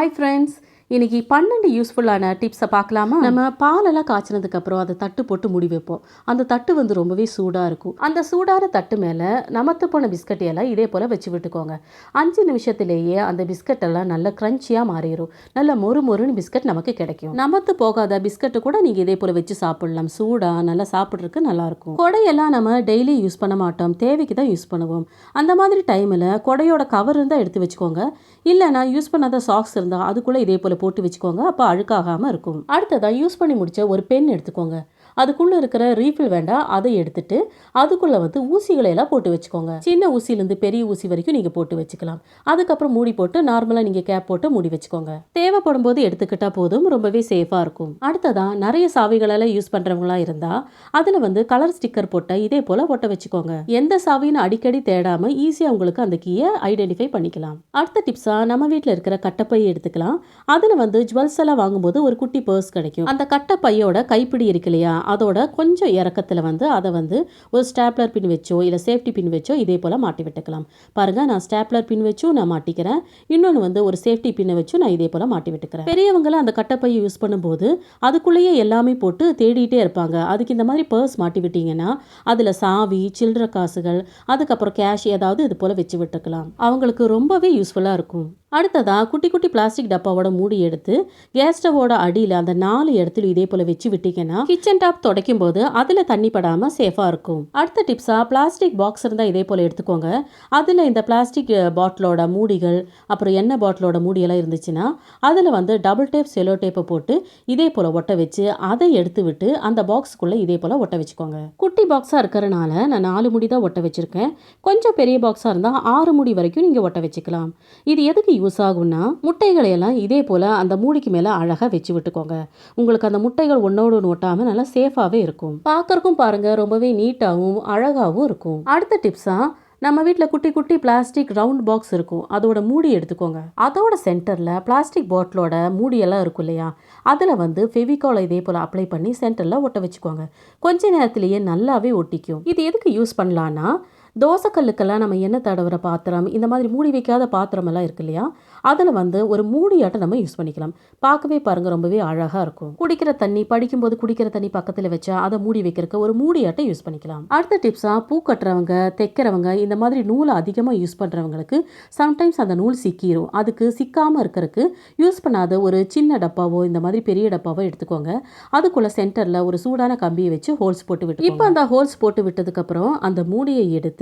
Hi friends, இன்னைக்கு 12 யூஸ்ஃபுல்லான டிப்ஸை பார்க்கலாமா? நம்ம பாலெல்லாம் காய்ச்சினதுக்கப்புறம் அதை தட்டு போட்டு மூடி வைப்போம். அந்த தட்டு வந்து ரொம்பவே சூடாக இருக்கும். அந்த சூடான தட்டு மேலே நமத்து போன பிஸ்கட் எல்லாம் இதே போல் வச்சு விட்டுக்கோங்க. 5 நிமிஷத்துலேயே அந்த பிஸ்கட் எல்லாம் நல்ல க்ரன்ச்சியாக மாறிடும். நல்ல மொறு மொறுன்னு பிஸ்கட் நமக்கு கிடைக்கும். நமத்து போகாத பிஸ்கட்டு கூட நீங்கள் இதே போல் வச்சு சாப்பிடலாம். சூடாக நல்லா சாப்பிட்றதுக்கு நல்லாயிருக்கும். கொடையெல்லாம் நம்ம டெய்லி யூஸ் பண்ண மாட்டோம், தேவைக்கு தான் யூஸ் பண்ணுவோம். அந்த மாதிரி டைமில் கொடையோட கவர் இருந்தால் எடுத்து வச்சுக்கோங்க. இல்லைனா யூஸ் பண்ணாத சாக்ஸ் இருந்தால் அதுக்குள்ளே இதே போல் போட்டு வச்சுக்கோங்க. அப்போ அழுக்காகாமல் இருக்கும். அடுத்ததாக யூஸ் பண்ணி முடிச்ச ஒரு பென் எடுத்துக்கோங்க. அதுக்குள்ளே இருக்கிற ரீஃபில் வேண்டாம், அதை எடுத்துட்டு அதுக்குள்ளே வந்து ஊசிகளை எல்லாம் போட்டு வச்சுக்கோங்க. சின்ன ஊசிலேருந்து பெரிய ஊசி வரைக்கும் நீங்கள் போட்டு வச்சுக்கலாம். அதுக்கப்புறம் மூடி போட்டு நார்மலாக நீங்கள் கேப் போட்டு மூடி வச்சுக்கோங்க. தேவைப்படும் போது எடுத்துக்கிட்டால் போதும், ரொம்பவே சேஃபாக இருக்கும். அடுத்ததான் நிறைய சாவிகளெல்லாம் யூஸ் பண்ணுறவங்களா இருந்தால் அதில் வந்து கலர் ஸ்டிக்கர் போட்ட இதே போல் ஒட்ட வச்சுக்கோங்க. எந்த சாவின்னு அடிக்கடி தேடாமல் ஈஸியாக உங்களுக்கு அந்த கீயை ஐடென்டிஃபை பண்ணிக்கலாம். அடுத்த டிப்ஸாக நம்ம வீட்டில் இருக்கிற கட்டப்பையை எடுத்துக்கலாம். அதில் வந்து ஜுவல்ஸ் எல்லாம் வாங்கும்போது ஒரு குட்டி பர்ஸ் கிடைக்கும். அந்த கட்டப்பையோட கைப்பிடி இருக்கு இல்லையா, அதோட கொஞ்சம் இறக்கத்தில் வந்து அதை வந்து ஒரு ஸ்டாப்லர் பின் வச்சோ இல்லை சேஃப்டி பின் வச்சோ இதே போல் மாட்டி விட்டுக்கலாம். பாருங்கள், நான் ஸ்டாப்லர் பின் வச்சும் நான் மாட்டிக்கிறேன். இன்னொன்று வந்து ஒரு சேஃப்டி பின்னை வச்சும் நான் இதே போல் மாட்டி விட்டுக்கிறேன். பெரியவங்களாம் அந்த கட்டப்பையை யூஸ் பண்ணும்போது அதுக்குள்ளேயே எல்லாமே போட்டு தேடிட்டே இருப்பாங்க. அதுக்கு இந்த மாதிரி பர்ஸ் மாட்டி விட்டீங்கன்னா அதில் சாவி, சில்லற காசுகள், அதுக்கப்புறம் கேஷ் ஏதாவது இது போல் வச்சு விட்டுக்கலாம். அவங்களுக்கு ரொம்பவே யூஸ்ஃபுல்லாக இருக்கும். அடுத்ததாக குட்டி குட்டி பிளாஸ்டிக் டப்பாவோட மூடி எடுத்து கேஸ் ஸ்டவோட அடியில் அந்த 4 இடத்துல இதே போல் வச்சு விட்டீங்கன்னா கிச்சன் டாப் துடைக்கும் போது அதில் தண்ணி படாமல் சேஃபாக இருக்கும். அடுத்த டிப்ஸாக பிளாஸ்டிக் பாக்ஸ் இருந்தால் இதே போல் எடுத்துக்கோங்க. அதில் இந்த பிளாஸ்டிக் பாட்டிலோட மூடிகள், அப்புறம் எண்ணெய் பாட்டிலோட மூடியெல்லாம் இருந்துச்சுன்னா அதில் வந்து டபுள் டேப் செலோ டேப்பை போட்டு இதே போல் ஒட்ட வச்சு அதை எடுத்து விட்டு அந்த பாக்ஸுக்குள்ளே இதே போல் ஒட்ட வச்சுக்கோங்க. குட்டி பாக்ஸாக இருக்கிறனால நான் 4 முடி தான் ஒட்ட வச்சுருக்கேன். கொஞ்சம் பெரிய பாக்ஸாக இருந்தால் 6 முடி வரைக்கும் நீங்கள் ஒட்ட வச்சுக்கலாம். இது எதுக்கு யூஸ் ஆகும்னா, முட்டைகளை எல்லாம் இதே போல் அந்த மூடிக்கு மேலே அழகாக வச்சு விட்டுக்கோங்க. உங்களுக்கு அந்த முட்டைகள் ஒன்றோடு ஒன்று ஒட்டாமல் நல்லா சேஃபாகவே இருக்கும். பார்க்கறக்கும் பாருங்கள், ரொம்பவே நீட்டாகவும் அழகாகவும் இருக்கும். அடுத்த டிப்ஸாக நம்ம வீட்டில் குட்டி குட்டி பிளாஸ்டிக் ரவுண்ட் பாக்ஸ் இருக்கும். அதோட மூடி எடுத்துக்கோங்க. அதோட சென்டரில் பிளாஸ்டிக் பாட்டிலோட மூடியெல்லாம் இருக்கும் இல்லையா, அதில் வந்து ஃபெவிகாலை இதே போல் அப்ளை பண்ணி சென்டரில் ஒட்ட வச்சுக்கோங்க. கொஞ்ச நேரத்திலேயே நல்லாவே ஒட்டிக்கும். இது எதுக்கு யூஸ் பண்ணலான்னா, தோசைக்கல்லுக்கெல்லாம் நம்ம எண்ணெய் தடவுற பாத்திரம், இந்த மாதிரி மூடி வைக்காத பாத்திரம் எல்லாம் இருக்கு இல்லையா, அதில் வந்து ஒரு மூடியாட்டை நம்ம யூஸ் பண்ணிக்கலாம். பார்க்கவே பாருங்கள், ரொம்பவே அழகாக இருக்கும். குடிக்கிற தண்ணி, படிக்கும்போது குடிக்கிற தண்ணி பக்கத்தில் வச்சா அதை மூடி வைக்கிறதுக்கு ஒரு மூடியாட்டை யூஸ் பண்ணிக்கலாம். அடுத்த டிப்ஸாக பூ கட்டுறவங்க, தைக்கிறவங்க, இந்த மாதிரி நூலை அதிகமாக யூஸ் பண்ணுறவங்களுக்கு சம்டைம்ஸ் அந்த நூல் சிக்கிரும். அதுக்கு சிக்காமல் இருக்கிறதுக்கு யூஸ் பண்ணாத ஒரு சின்ன டப்பாவோ இந்த மாதிரி பெரிய டப்பாவோ எடுத்துக்கோங்க. அதுக்குள்ளே சென்டரில் ஒரு சூடான கம்பியை வச்சு ஹோல்ஸ் போட்டு விட்டு, இப்போ அந்த ஹோல்ஸ் போட்டு விட்டதுக்கப்புறம் அந்த மூடியை எடுத்து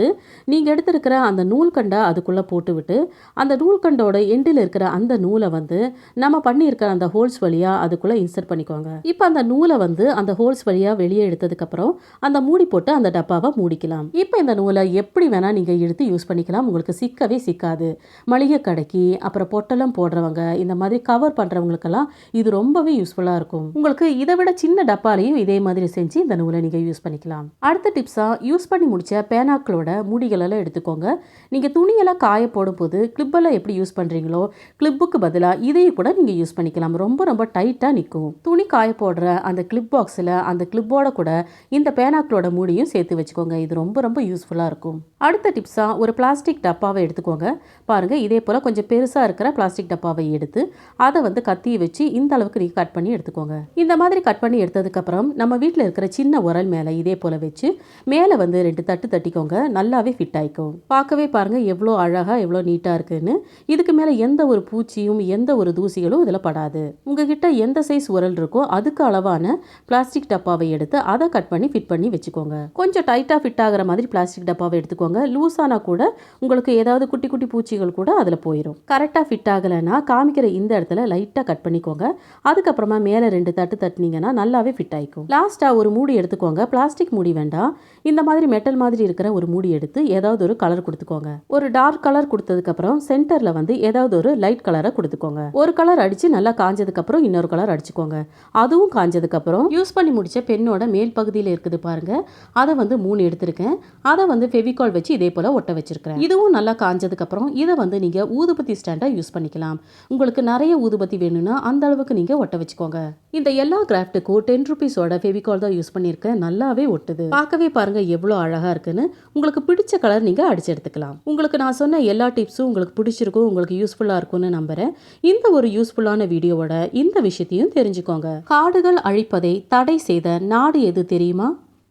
நீங்கள் எடுத்திருக்கிற அந்த நூல்கண்டை அதுக்குள்ளே போட்டு விட்டு அந்த நூல்கண்டோட எண்டில் இருக்கிற அந்த நூலை வந்து நம்ம பண்ணியிருக்கிற அந்த ஹோல்ஸ் வழியாக அதுக்குள்ளே இன்சர்ட் பண்ணிக்கோங்க. இப்போ அந்த நூலை வந்து அந்த ஹோல்ஸ் வழியாக வெளியே எடுத்ததுக்கப்புறம் அந்த மூடி போட்டு அந்த டப்பாவை மூடிக்கலாம். இப்போ இந்த நூலை எப்படி வேணால் நீங்கள் எடுத்து யூஸ் பண்ணிக்கலாம். உங்களுக்கு சிக்கவே சிக்காது. மளிகை கடைக்கு, அப்புறம் பொட்டலம் போடுறவங்க, இந்த மாதிரி கவர் பண்ணுறவங்களுக்கெல்லாம் இது ரொம்பவே யூஸ்ஃபுல்லாக இருக்கும். உங்களுக்கு இதை விட சின்ன டப்பாலையும் இதே மாதிரி செஞ்சு இந்த நூலை நீங்கள் யூஸ் பண்ணிக்கலாம். அடுத்த டிப்ஸாக யூஸ் பண்ணி முடிச்ச பேனாக்களோட மூடிகளெல்லாம் எடுத்துக்கோங்க. நீங்கள் துணியெல்லாம் காய போடும்போது கிளிப்பெல்லாம் எப்படி யூஸ் பண்ணுறீங்களோ, கிளிப்புக்கு பதிலாக இதையும் கூட நீங்கள் யூஸ் பண்ணிக்கலாம். ரொம்ப ரொம்ப டைட்டாக நிற்கும். துணி காய போடுற அந்த கிளிப் பாக்ஸில் அந்த கிளிப்போட கூட இந்த பேனாக்களோட மூடியும் சேர்த்து வச்சுக்கோங்க. இது ரொம்ப ரொம்ப யூஸ்ஃபுல்லாக இருக்கும். அடுத்த டிப்ஸாக ஒரு பிளாஸ்டிக் டப்பாவை எடுத்துக்கோங்க. பாருங்கள், இதே போல் கொஞ்சம் பெருசாக இருக்கிற பிளாஸ்டிக் டப்பாவை எடுத்து அதை வந்து கத்தியை வச்சு இந்த அளவுக்கு நீங்கள் கட் பண்ணி எடுத்துக்கோங்க. இந்த மாதிரி கட் பண்ணி எடுத்ததுக்கப்புறம் நம்ம வீட்டில் இருக்கிற சின்ன உரல் மேலே இதே போல் வச்சு மேலே வந்து 2 தட்டு தட்டிக்கோங்க. நல்லாவே ஃபிட் ஆகிக்கும். பார்க்கவே பாருங்கள் எவ்வளோ அழகாக, எவ்வளோ நீட்டாக இருக்குன்னு. இதுக்கு மேலே எந்த ஒரு பூச்சியும் எந்த ஒரு தூசிகளும் இதில் படாது. உங்ககிட்ட எந்த சைஸ் உரல் இருக்கோ அதுக்கு அளவான பிளாஸ்டிக் டப்பாவை எடுத்து அதை கட் பண்ணி ஃபிட் பண்ணி வச்சுக்கோங்க. கொஞ்சம் டைட்டாக ஃபிட் ஆகிற மாதிரி பிளாஸ்டிக் டப்பாவை எடுத்துக்கோங்க. லூஸானா கூட உங்களுக்கு ஏதாவது குட்டி குட்டி பூச்சிகள் கூட அதில் போயிடும். கரெக்டாக ஃபிட் ஆகலைன்னா காமிக்கிற இந்த இடத்துல லைட்டாக கட் பண்ணிக்கோங்க. அதுக்கப்புறமா மேலே 2 தட்டு தட்டினீங்கன்னா நல்லாவே ஃபிட் ஆகிக்கும். லாஸ்ட்டாக ஒரு மூடி எடுத்துக்கோங்க. பிளாஸ்டிக் மூடி வேண்டாம், இந்த மாதிரி மெட்டல் மாதிரி இருக்கிற ஒரு மூடி எடுத்து ஏதாவது ஒரு கலர் கொடுத்துக்கோங்க. ஒரு டார்க் கலர் கொடுத்ததுக்கப்புறம் சென்டரில் வந்து ஏதாவது ஒரு லைட் கலரை கொடுத்துக்கோங்க. ஒரு கலர் அடித்து நல்லா காஞ்சதுக்கப்புறம் இன்னொரு கலர் அடிச்சுக்கோங்க. அதுவும் காஞ்சதுக்கப்புறம் யூஸ் பண்ணி முடிச்ச பெண்ணோட மேல் பகுதியில் இருக்குது பாருங்கள், அதை வந்து 3 எடுத்திருக்கேன். அதை வந்து ஃபெவிகால் வச்சு இதே போல் ஒட்ட வச்சிருக்கிறேன். இதுவும் நல்லா காஞ்சதுக்கப்புறம் இதை வந்து நீங்கள் ஊதுபத்தி ஸ்டாண்டாக யூஸ் பண்ணிக்கலாம். உங்களுக்கு நிறைய ஊதுபத்தி வேணும்னா அந்த அளவுக்கு நீங்கள் ஒட்ட வச்சுக்கோங்க. இந்த எல்லா கிராஃப்ட்டுக்கும் 10 ருபீஸோட ஃபெவிகால் தான் யூஸ் பண்ணியிருக்கேன். நல்லாவே ஒட்டுது. பார்க்கவே பாருங்கள் எவ்வளோ அழகாக இருக்குன்னு. உங்களுக்கு பிடிச்ச கலர் நீங்கள் அடிச்சு எடுத்துக்கலாம். உங்களுக்கு நான் சொன்ன எல்லா டிப்ஸும் உங்களுக்கு பிடிச்சிருக்கும், உங்களுக்கு யூஸ்ஃபுல் யூஸ்ஃபுல்லாக இருக்கும்னு நம்புகிறேன். இந்த ஒரு யூஸ்ஃபுல்லான வீடியோவோட இந்த விஷயத்தையும் தெரிஞ்சுக்கோங்க. காடுகள் அழிப்பதை தடை செய்த நாடு எது தெரியுமா?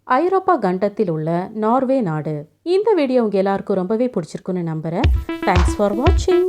ஐரோப்பா கண்டத்தில் உள்ள நார்வே நாடு. இந்த வீடியோ உங்கள் எல்லாருக்கும் ரொம்பவே பிடிச்சிருக்குன்னு நம்புகிறேன். தேங்க்ஸ் ஃபார் வாட்சிங்.